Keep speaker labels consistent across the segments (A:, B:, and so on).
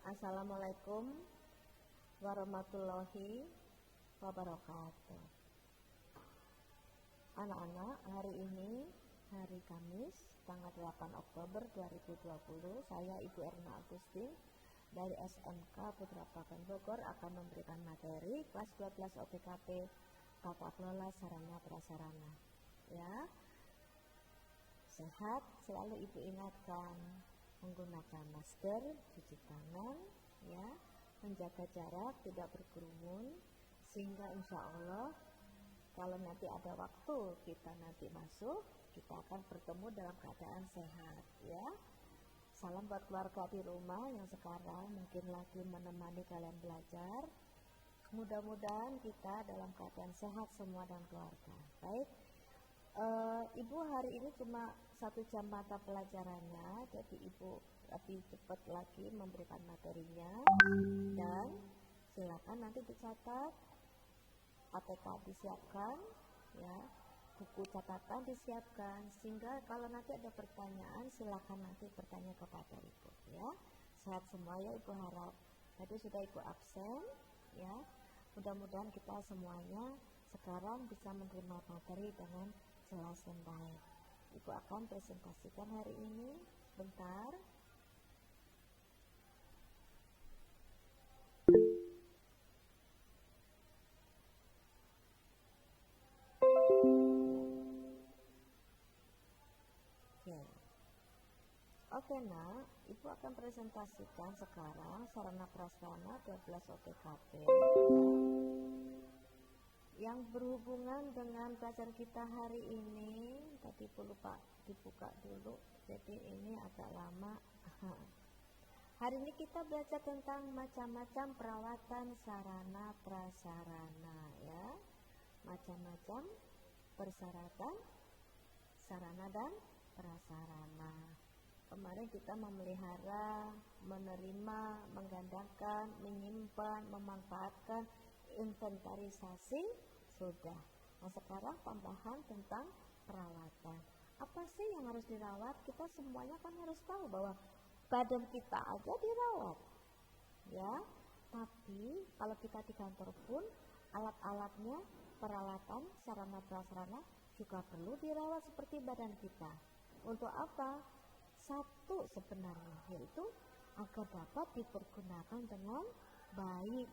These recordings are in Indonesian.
A: Assalamualaikum warahmatullahi wabarakatuh. Anak-anak, hari ini hari Kamis tanggal 8 Oktober 2020, saya Ibu Erna Agustin dari SMK Putra Pakan Bogor akan memberikan materi kelas 12 OTKP Tata Kelola Sarana Prasarana. Ya, sehat selalu Ibu ingatkan, menggunakan masker, cuci tangan, ya, menjaga jarak, tidak berkerumun, sehingga insya Allah kalau nanti ada waktu kita nanti masuk, kita akan bertemu dalam keadaan sehat, ya. Salam buat keluarga di rumah yang sekarang mungkin lagi menemani kalian belajar. Mudah-mudahan kita dalam keadaan sehat semua dan keluarga. Baik, Ibu hari ini cuma 1 jam mata pelajarannya, jadi Ibu lebih cepat lagi memberikan materinya, dan silakan nanti dicatat, ATK disiapkan, ya, buku catatan disiapkan, sehingga kalau nanti ada pertanyaan silakan nanti bertanya kepada Ibu, ya. Sehat semua ya Ibu harap. Tadi sudah Ibu absen, ya. Mudah-mudahan kita semuanya sekarang bisa menerima materi dengan jelas dan baik. Ibu akan presentasikan hari ini sebentar. Oke nak, Ibu akan presentasikan sekarang sarana prasarana 12 OTKP yang berhubungan dengan pelajaran kita hari ini. Tadi Ibu lupa dibuka dulu, jadi ini agak lama. Hari ini kita belajar tentang macam-macam perawatan sarana prasarana, ya, macam-macam persyaratan sarana dan prasarana. Kemarin kita memelihara, menerima, menggandakan, menyimpan, memanfaatkan, inventarisasi sudah. Nah sekarang tambahan tentang perawatan. Apa sih yang harus dirawat? Kita semuanya kan harus tahu bahwa badan kita aja dirawat, ya. Tapi kalau kita di kantor pun alat-alatnya, peralatan, sarana prasarana juga perlu dirawat seperti badan kita. Untuk apa? Satu sebenarnya, yaitu agar dapat dipergunakan dengan baik.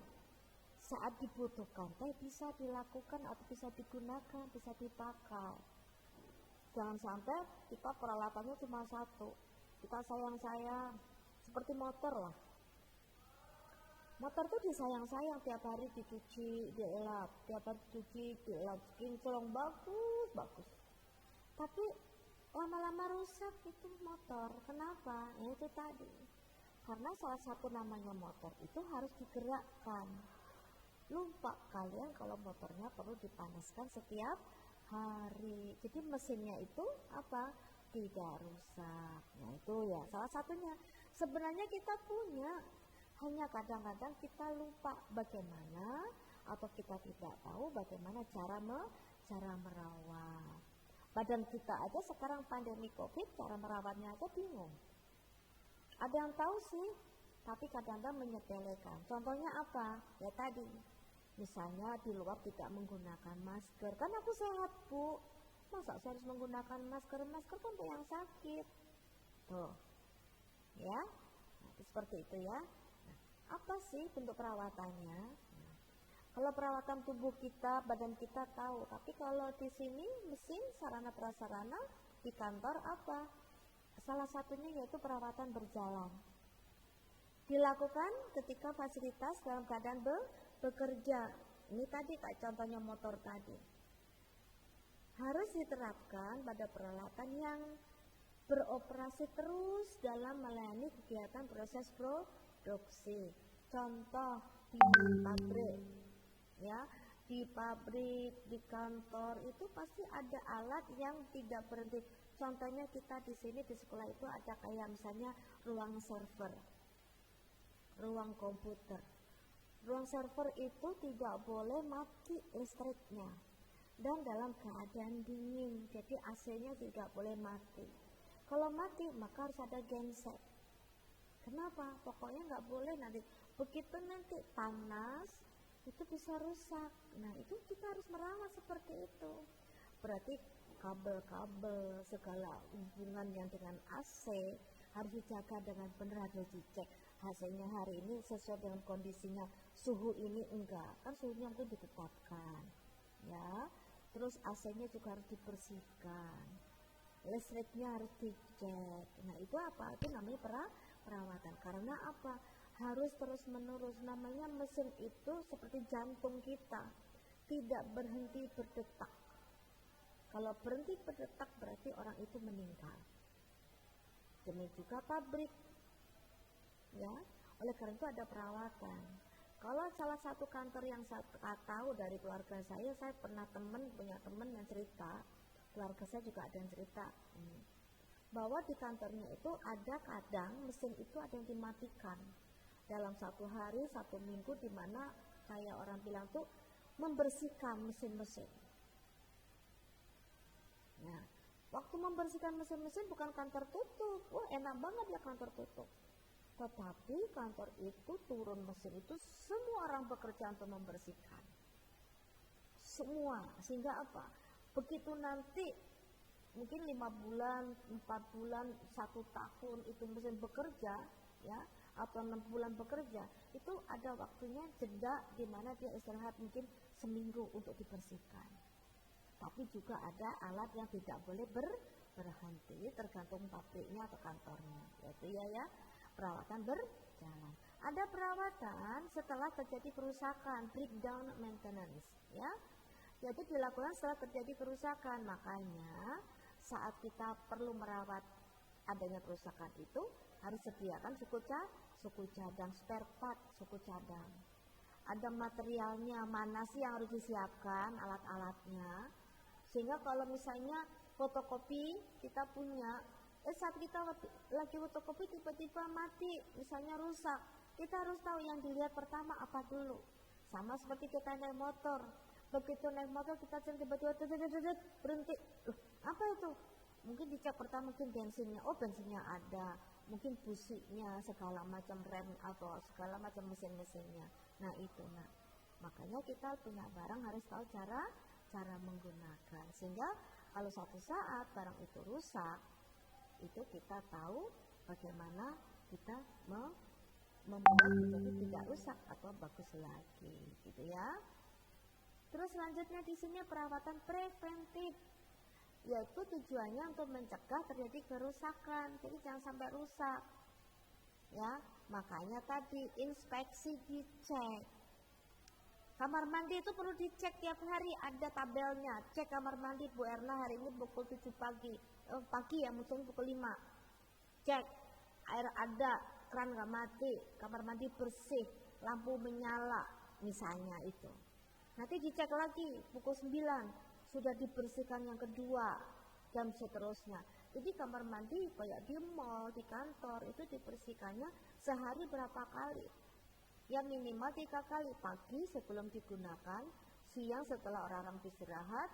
A: Saat dibutuhkan, bisa dilakukan atau bisa digunakan, bisa dipakai. Jangan sampai kita peralatannya cuma satu, kita sayang-sayang, seperti motor lah. Motor tuh disayang-sayang, tiap hari dicuci, dielap, tiap hari dicuci, dielap, kinclong, bagus. Tapi lama-lama rusak itu motor. Kenapa? Ya itu tadi. Karena salah satu namanya motor itu harus digerakkan. Lupa kalian kalau motornya perlu dipanaskan setiap hari. Jadi mesinnya itu apa? Tidak rusak. Nah itu ya salah satunya. Sebenarnya kita punya, hanya kadang-kadang kita lupa bagaimana, atau kita tidak tahu bagaimana cara merawat. Badan kita aja sekarang pandemi COVID, cara merawatnya aja bingung. Ada yang tahu sih, tapi kadang-kadang menyepelekan. Contohnya apa? Ya tadi, misalnya di luar tidak menggunakan masker. Kan aku sehat Bu, masa saya harus menggunakan masker? Masker kan untuk yang sakit. Tuh, ya, nah, seperti itu ya. Nah, apa sih bentuk perawatannya? Kalau perawatan tubuh kita, badan kita tahu, tapi kalau di sini mesin, sarana prasarana di kantor apa? Salah satunya yaitu perawatan berjalan. Dilakukan ketika fasilitas dalam keadaan bekerja. Ini tadi kayak contohnya motor tadi. Harus diterapkan pada peralatan yang beroperasi terus dalam melayani kegiatan proses produksi. Contoh di pabrik, ya, di pabrik, di kantor itu pasti ada alat yang tidak berhenti. Contohnya kita di sini di sekolah itu ada kayak misalnya ruang server, ruang komputer. Ruang server itu tidak boleh mati listriknya dan dalam keadaan dingin, jadi AC-nya tidak boleh mati. Kalau mati maka harus ada genset. Kenapa? Pokoknya nggak boleh nanti begitu nanti panas itu bisa rusak. Nah itu kita harus merawat seperti itu. Berarti kabel-kabel segala hubungan yang dengan AC harus dijaga dengan benar, harus dicek hasilnya hari ini sesuai dengan kondisinya, suhu ini enggak, kan suhunya mungkin ditetapkan ya. Terus AC-nya juga harus dibersihkan, listriknya harus dicek. Nah itu apa? Itu namanya perawatan. Karena apa? Harus terus menerus. Namanya mesin itu seperti jantung kita, tidak berhenti berdetak. Kalau berhenti berdetak berarti orang itu meninggal. Demikian juga pabrik, ya. Oleh karena itu ada perawatan. Kalau salah satu kantor yang saya tahu dari keluarga saya pernah punya teman yang cerita, keluarga saya juga ada yang cerita, bahwa di kantornya itu ada kadang mesin itu ada yang dimatikan dalam satu hari, satu minggu, di mana kayak orang bilang tuh membersihkan mesin-mesin. Nah, waktu membersihkan mesin-mesin bukan kantor tutup, wah enak banget ya kantor tutup. Tetapi kantor itu turun mesin itu semua orang bekerja untuk membersihkan. Semua, sehingga apa? Begitu nanti mungkin 5 bulan, 4 bulan, 1 tahun itu mesin bekerja, ya, atau 6 bulan bekerja, itu ada waktunya jeda di mana dia istirahat mungkin seminggu untuk dibersihkan. Tapi juga ada alat yang tidak boleh berhenti, tergantung pabriknya atau kantornya, yaitu ya perawatan berjalan. Ada perawatan setelah terjadi kerusakan, breakdown maintenance, ya. Yaitu dilakukan setelah terjadi kerusakan. Makanya saat kita perlu merawat adanya kerusakan itu harus sediakan suku cadang, spare part suku cadang. Ada materialnya, mana sih yang harus disiapkan, alat-alatnya. Sehingga kalau misalnya fotokopi kita punya, saat kita lagi fotokopi tiba-tiba mati, misalnya rusak, kita harus tahu yang dilihat pertama apa dulu. Sama seperti kita naik motor, begitu naik motor kita tiba-tiba berhenti, apa itu? Mungkin dicek pertama mungkin bensinnya, bensinnya ada, mungkin businya, segala macam rem atau segala macam mesin-mesinnya. Nah itu, makanya kita punya barang harus tahu cara menggunakan, sehingga kalau suatu saat barang itu rusak, itu kita tahu bagaimana kita membuat jadi tidak rusak atau bagus lagi, gitu ya. Terus selanjutnya di sini perawatan preventif, yaitu tujuannya untuk mencegah terjadi kerusakan, jadi jangan sampai rusak, ya. Makanya tadi inspeksi, dicek. Kamar mandi itu perlu dicek tiap hari, ada tabelnya. Cek kamar mandi Bu Erna hari ini pukul 7 pagi ya, mungkin pukul 5. Cek, air ada, keran gak mati, kamar mandi bersih, lampu menyala, misalnya itu. Nanti dicek lagi pukul 9, sudah dibersihkan yang kedua, dan seterusnya. Jadi kamar mandi kayak di mall, di kantor, itu dibersihkannya sehari berapa kali? Ya minimal 3 kali, pagi sebelum digunakan, siang setelah orang-orang istirahat,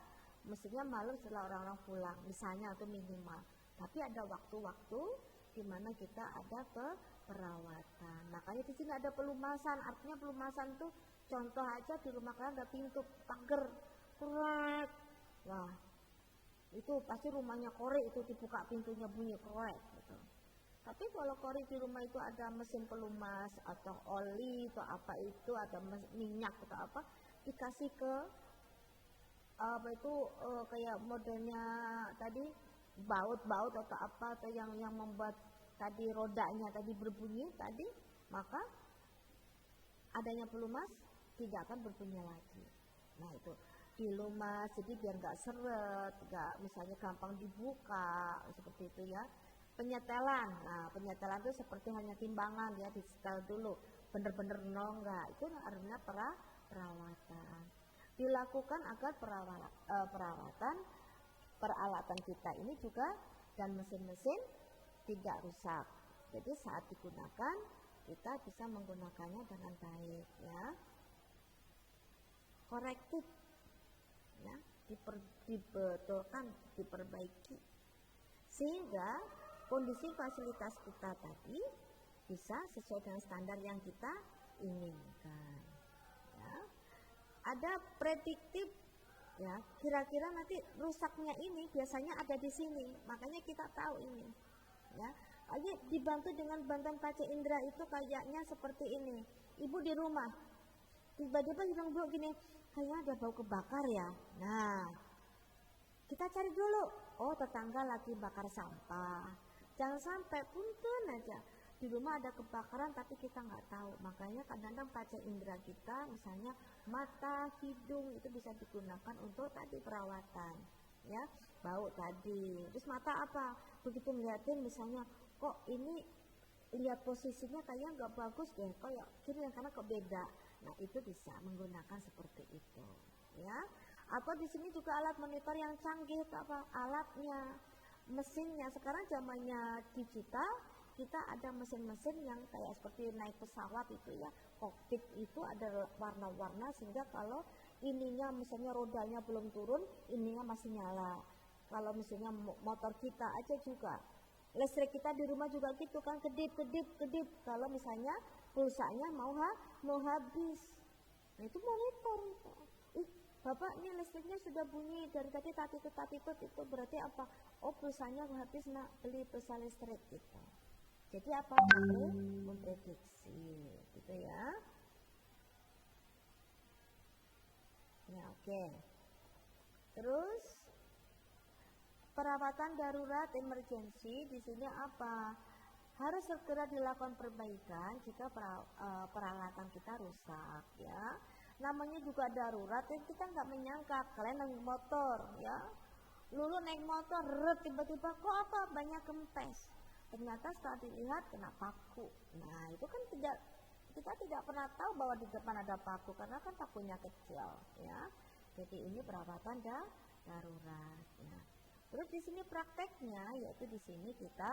A: mestinya malam setelah orang-orang pulang, misalnya itu minimal. Tapi ada waktu-waktu di mana kita ada perawatan. Makanya di sini ada pelumasan, artinya pelumasan itu contoh aja di rumah kalian ada pintu pagar, krek. Wah, itu pasti rumahnya korek, itu dibuka pintunya bunyi korek gitu. Tapi kalau korek di rumah itu ada mesin pelumas atau oli atau apa itu, ada minyak atau apa, dikasih ke kayak modelnya tadi baut atau apa, atau yang membuat tadi rodanya tadi berbunyi tadi, maka adanya pelumas tidak akan berbunyi lagi. Nah itu dilumas, jadi biar nggak seret, nggak misalnya gampang dibuka seperti itu ya. Penyetelan, penyetelan itu seperti hanya timbangan ya, disetel dulu, bener-bener nol enggak, itu artinya perawatan. Dilakukan agar perawatan peralatan kita ini juga dan mesin-mesin tidak rusak. Jadi saat digunakan kita bisa menggunakannya dengan baik ya. Korektif ya, dibetulkan, diperbaiki sehingga kondisi fasilitas kita tadi bisa sesuai dengan standar yang kita inginkan. Ya. Ada prediktif, ya, kira-kira nanti rusaknya ini biasanya ada di sini, makanya kita tahu ini. Ya, lagi dibantu dengan bantuan panca indera itu kayaknya seperti ini. Ibu di rumah, tiba-tiba bilang Bu gini, kayaknya ada bau kebakar ya. Nah, kita cari dulu. Oh, tetangga lagi bakar sampah. Jangan sampai punten aja di rumah ada kebakaran tapi kita nggak tahu. Makanya kadang-kadang panca indera kita, misalnya mata, hidung itu bisa digunakan untuk tadi perawatan. Ya, bau tadi. Terus mata apa? Begitu ngeliatin misalnya, kok ini lihat posisinya kayaknya nggak bagus deh, kayak kiri yang kanan kok beda. Nah, itu bisa menggunakan seperti itu. Ya. Atau di sini juga alat monitor yang canggih, apa alatnya, mesinnya. Sekarang zamannya digital, kita ada mesin-mesin yang kayak seperti naik pesawat itu ya, kokpit itu ada warna-warna sehingga kalau ininya misalnya rodanya belum turun, ininya masih nyala. Kalau misalnya motor kita aja juga, listrik kita di rumah juga gitu kan, kedip. Kalau misalnya pulsanya mau habis, nah itu monitor itu. Bapak ini listriknya sudah bunyi dari tadi tatitut itu berarti apa? Oh, pulsanya habis nak, beli pulsa listrik gitu. Jadi apa? Memprediksi gitu ya. Ya, oke. Terus perawatan darurat emergensi di sini apa? Harus segera dilakukan perbaikan jika peralatan kita rusak ya. Namanya juga darurat, kita nggak menyangka. Kalian naik motor ya, Lulu naik motor, tiba-tiba kok apa banyak kempes. Ternyata setelah dilihat kena paku. Nah itu kan kita tidak pernah tahu bahwa di depan ada paku karena kan pakunya kecil ya. Jadi ini perawatan darurat ya. Terus di sini prakteknya, yaitu di sini kita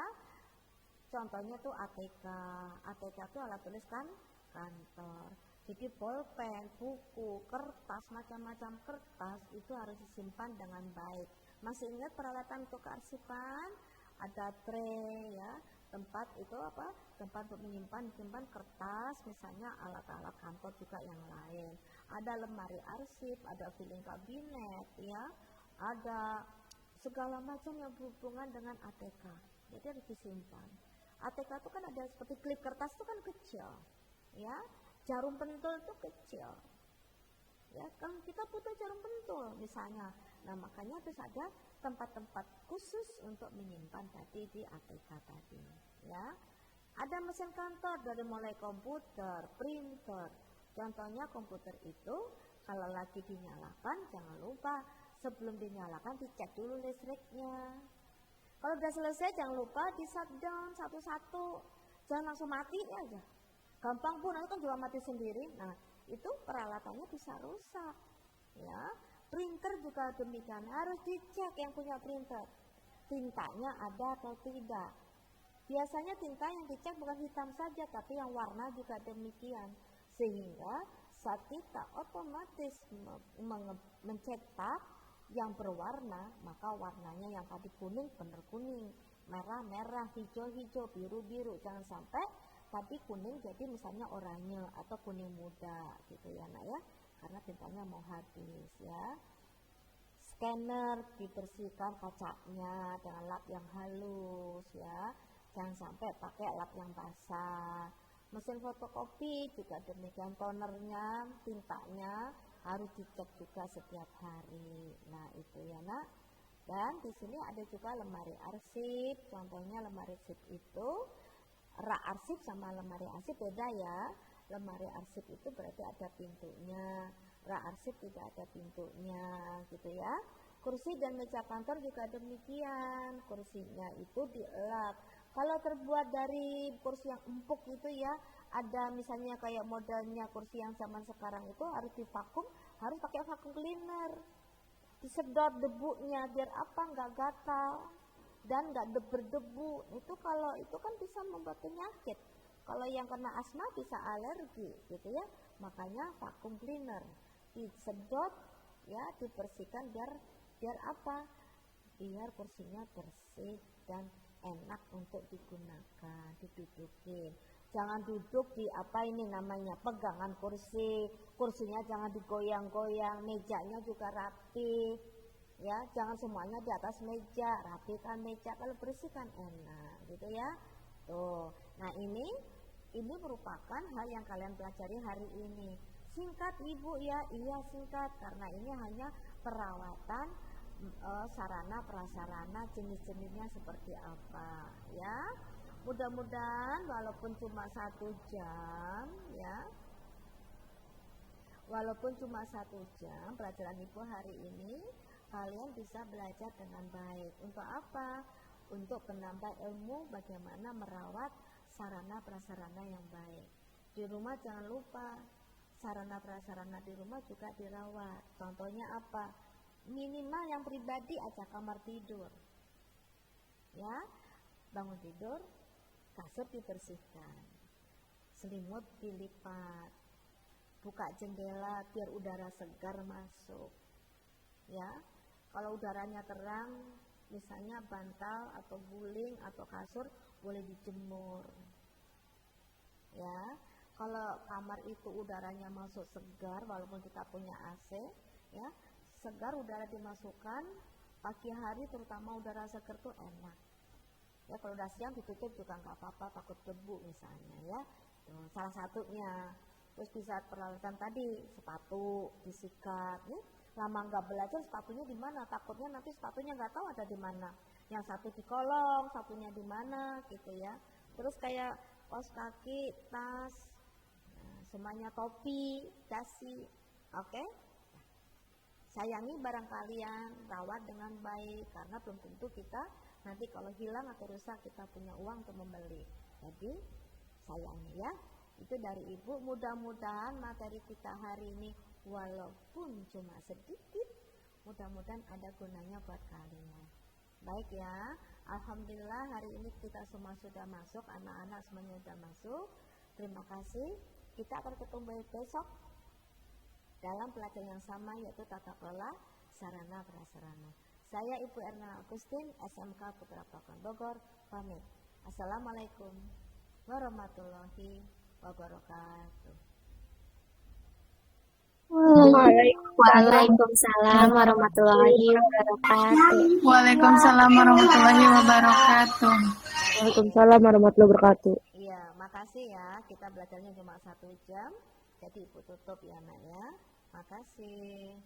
A: contohnya tuh ATK. ATK itu alat tulis kantor. Jadi bolpen, buku, kertas, macam-macam kertas itu harus disimpan dengan baik. Masih ingat peralatan untuk kearsipan? Ada tray ya, tempat itu apa? Tempat untuk menyimpan kertas, misalnya alat-alat kantor juga yang lain. Ada lemari arsip, ada filing kabinet ya, ada segala macam yang berhubungan dengan ATK. Jadi harus disimpan. ATK itu kan ada seperti klip kertas itu kan kecil ya. Jarum pentul itu kecil ya, kan kita butuh jarum pentul misalnya. Nah makanya harus ada tempat-tempat khusus untuk menyimpan tadi di ATK tadi ya. Ada mesin kantor dari mulai komputer, printer. Contohnya komputer itu kalau lagi dinyalakan jangan lupa sebelum dinyalakan dicek dulu listriknya. Kalau udah selesai jangan lupa di shutdown satu-satu, jangan langsung mati aja. Gampang pun, itu kan juga mati sendiri. Nah, itu peralatannya bisa rusak. Ya, printer juga demikian, harus dicek yang punya printer. Tintanya ada atau tidak. Biasanya tinta yang dicek bukan hitam saja, tapi yang warna juga demikian. Sehingga saat kita otomatis mencetak yang berwarna, maka warnanya yang tadi kuning benar kuning, merah-merah, hijau-hijau, biru-biru. Jangan sampai tadi kuning jadi misalnya oranye atau kuning muda gitu ya nak ya, karena tintanya mau habis ya. Scanner dibersihkan kacanya dengan lap yang halus ya, jangan sampai pakai lap yang basah. Mesin fotokopi juga demikian, tonernya, tintanya harus dicek juga setiap hari. Nah itu ya nak. Dan di sini ada juga lemari arsip. Contohnya lemari arsip itu rak arsip sama lemari arsip beda ya. Lemari arsip itu berarti ada pintunya, rak arsip tidak ada pintunya gitu ya. Kursi dan meja kantor juga demikian, kursinya itu dielap. Kalau terbuat dari kursi yang empuk itu ya, ada misalnya kayak modelnya kursi yang zaman sekarang itu harus divakum, harus pakai vakum cleaner, disedot debunya biar apa, nggak gatal dan nggak berdebu. Itu kalau itu kan bisa membuat penyakit. Kalau yang kena asma bisa alergi gitu ya. Makanya vakum cleaner disedot ya, dibersihkan biar apa? Biar kursinya bersih dan enak untuk digunakan, didudukin. Jangan duduk di apa ini namanya pegangan kursi, kursinya jangan digoyang-goyang, mejanya juga rapi, ya jangan semuanya di atas meja, rapikan meja, kalau bersih kan enak, gitu ya. Tuh, nah ini merupakan hal yang kalian pelajari hari ini. Singkat Ibu ya, iya singkat karena ini hanya perawatan sarana prasarana jenis-jenisnya seperti apa, ya. Mudah-mudahan walaupun cuma 1 jam ya, walaupun cuma 1 jam pelajaran Ibu hari ini, kalian bisa belajar dengan baik. Untuk apa? Untuk menambah ilmu bagaimana merawat sarana prasarana yang baik. Di rumah jangan lupa sarana prasarana di rumah juga dirawat. Contohnya apa? Minimal yang pribadi aja kamar tidur. Ya, bangun tidur, kasur dibersihkan, selimut dilipat, buka jendela biar udara segar masuk. Ya, kalau udaranya terang, misalnya bantal atau guling atau kasur boleh dijemur. Ya, kalau kamar itu udaranya masuk segar, walaupun kita punya AC, ya segar udara dimasukkan, pagi hari terutama udara segar tuh enak. Ya kalau udah siang ditutup juga nggak apa-apa, takut debu misalnya ya. Tuh, salah satunya. Terus bisa peralatan tadi, sepatu disikat. Ya. Lama nggak belajar sepatunya di mana? Takutnya nanti sepatunya nggak tahu ada di mana. Yang satu di kolong, satunya di mana, gitu ya. Terus kayak kaos kaki, tas, semuanya topi, dasi, oke? Sayangi barang kalian, rawat dengan baik karena belum tentu kita nanti kalau hilang atau rusak kita punya uang untuk membeli. Jadi sayangi ya. Itu dari Ibu. Mudah-mudahan materi kita hari ini walaupun cuma sedikit, mudah-mudahan ada gunanya buat kalian. Baik ya. Alhamdulillah hari ini kita semua sudah masuk, anak-anak semuanya sudah masuk. Terima kasih. Kita akan ketemu besok dalam pelajaran yang sama yaitu tata kelola sarana prasarana. Saya Ibu Erna Agustin, SMK Putra Pakuan Bogor, pamit. Assalamualaikum warahmatullahi wabarakatuh.
B: Waalaikumsalam warahmatullahi wabarakatuh.
C: Waalaikumsalam warahmatullahi wabarakatuh.
D: Waalaikumsalam warahmatullahi wabarakatuh.
A: Iya, makasih ya. Kita belajarnya cuma 1 jam. Jadi Ibu tutup ya, Nak ya. Makasih.